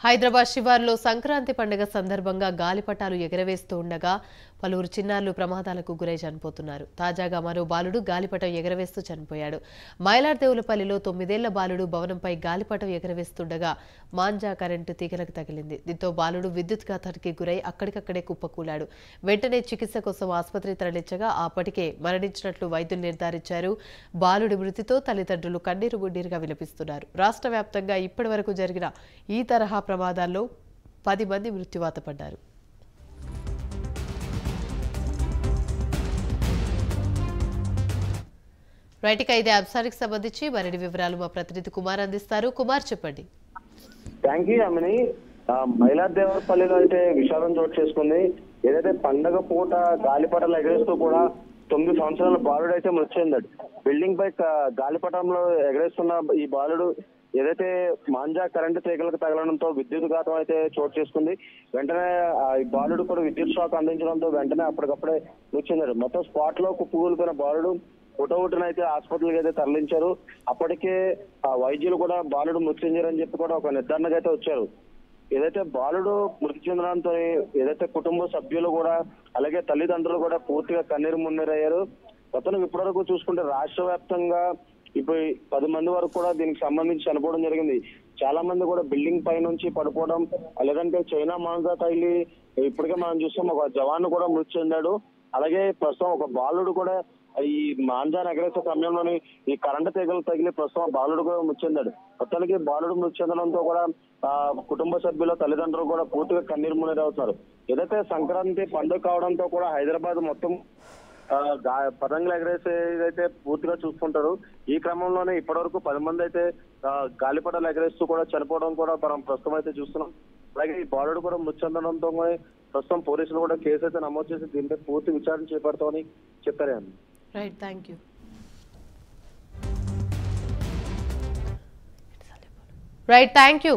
హైదరాబాద్ శివార్లో సంక్రాంతి పండుగ సందర్భంగా గాలిపటాలు ఎగరవేస్తూ ఉండగా పలువురు చిన్నారులు ప్రమాదాలకు గురై చనిపోతున్నారు. తాజాగా మరో బాలుడు గాలిపటం ఎగరవేస్తూ చనిపోయాడు. మైలార్దేవులపల్లిలో 9 ఏళ్ల బాలుడు భవనంపై గాలిపటం ఎగరవేస్తుండగా మాంజా కరెంటు తీగలకు తగిలింది. దీంతో బాలుడు విద్యుత్ఘాతానికి గురై అక్కడికక్కడే కుప్పకూలాడు. వెంటనే చికిత్స కోసం ఆసుపత్రికి తరలించగా అప్పటికే మరణించినట్లు వైద్యులు నిర్ధారించారు. బాలుడి మృతితో తల్లిదండ్రులు కన్నీరు మున్నీరుగా విలపిస్తున్నారు. రాష్ట్ర వ్యాప్తంగా ఇప్పటివరకు జరిగిన ఈ తరహా ప్రమాదాల్లో 10 మంది మృత్యువాత పడ్డారు. రైట్, ఇక ఇదే అంశానికి సంబంధించి మరిన్ని వివరాలు మా ప్రతినిధి కుమార్ అందిస్తారు. కుమార్, చెప్పండి. Thank you Amini. మైలార్దేవరపల్లిలో అయితే విషాదం చోటు చేసుకుంది. ఏదైతే పండగ పూట గాలిపటాలు ఎగరేస్తూ కూడా 9 సంవత్సరాల బాలుడు అయితే మృతి చెందాడు. బిల్డింగ్ పై గాలిపటంలో ఎగరేస్తున్న ఈ బాలుడు ఏదైతే మాంజా కరెంటు తీగలకు తగలడంతో విద్యుత్ ఘాతం అయితే చోటు చేసుకుంది. వెంటనే ఈ బాలుడు కూడా విద్యుత్ షాక్ అందించడంతో వెంటనే అప్పటికప్పుడే మృతి చెందాడు. మొత్తం స్పాట్ లో కుప్పకూలిపోయిన బాలుడు అయితే ఆసుపత్రికి అయితే తరలించారు. అప్పటికే వైద్యులు కూడా బాలుడు మృతి చెందారని చెప్పి కూడా ఒక నిర్ధారణకు అయితే వచ్చారు. ఏదైతే బాలుడు మృతి చెందడంతో ఏదైతే కుటుంబ సభ్యులు కూడా అలాగే తల్లిదండ్రులు కూడా పూర్తిగా కన్నీరు మున్నీరయ్యారు. మొత్తం ఇప్పటివరకు చూసుకుంటే రాష్ట్ర వ్యాప్తంగా ఇప్పుడు 10 మంది వరకు కూడా దీనికి సంబంధించి చనిపోవడం జరిగింది. చాలా మంది కూడా బిల్డింగ్ పై నుంచి పడిపోవడం, లేదంటే చైనా మాంజా తగిలి ఇప్పటికే మనం చూస్తాం ఒక జవాన్ కూడా మృతి చెందాడు. అలాగే ప్రస్తుతం ఒక బాలుడు కూడా ఈ మాంజా ఎగరేసే సమయంలోని ఈ కరెంటు తీగలు తగిలి ప్రస్తుతం బాలుడు కూడా మృతి చెందాడు. మొత్తానికి బాలుడు మృతి చెందడంతో కూడా కుటుంబ సభ్యుల తల్లిదండ్రులు కూడా పూర్తిగా కన్నీరు మున్నీరు అవుతున్నారు. ఏదైతే సంక్రాంతి పండుగ కావడంతో కూడా హైదరాబాద్ మొత్తం పతంగులు ఎగరేసేదైతే పూర్తిగా చూసుకుంటారు. ఈ క్రమంలోనే ఇప్పటివరకు 10 మంది అయితే గాలిపటాలు ఎగరేస్తూ కూడా చనిపోవడం కూడా మనం ప్రస్తుతం అయితే చూస్తున్నాం. అలాగే ఈ బాలుడు కూడా మృతి చెందడంతో ప్రస్తుతం పోలీసులు కూడా కేసు అయితే నమోదు చేసి దీనిపై పూర్తి విచారణ చేపడతామని చెప్పారు. Right, thank you. Right, thank you.